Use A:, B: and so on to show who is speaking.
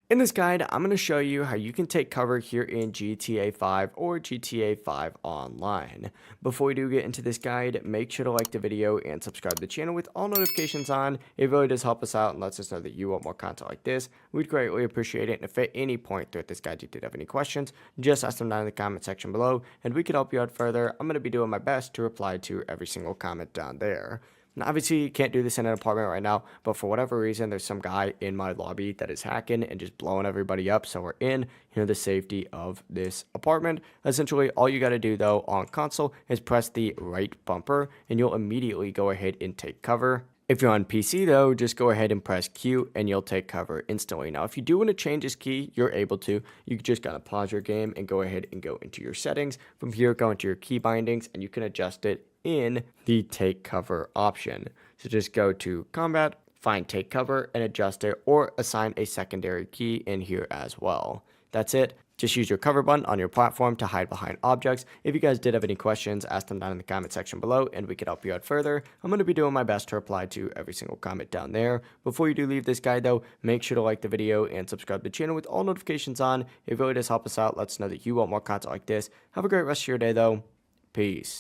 A: In this guide, I'm going to show you how you can take cover here in GTA 5 or GTA 5 Online. Before we do get into this guide, make sure to like the video and subscribe to the channel with all notifications on. It really does help us out and lets us know that you want more content like this. We'd greatly appreciate it. And if at any point throughout this guide you did have any questions, just ask them down in the comment section below and we could help you out further. I'm going to be doing my best to reply to every single comment down there. Now, obviously, you can't do this in an apartment right now, but for whatever reason, there's some guy in my lobby that is hacking and just blowing everybody up. So we're in, the safety of this apartment. Essentially, all you got to do though on console is press the right bumper, and you'll immediately go ahead and take cover. If you're on PC though, just go ahead and press Q and you'll take cover instantly. Now, if you do want to change this key, you're able to. You just gotta pause your game and go ahead and go into your settings. From here, go into your key bindings and you can adjust it in the take cover option. So just go to combat, find take cover and adjust it, or assign a secondary key in here as well. That's it. Just use your cover button on your platform to hide behind objects. If you guys did have any questions, ask them down in the comment section below and we could help you out further. I'm going to be doing my best to reply to every single comment down there. Before you do leave this guide though, make sure to like the video and subscribe to the channel with all notifications on. It really does help us out. Let us know that you want more content like this. Have a great rest of your day though. Peace.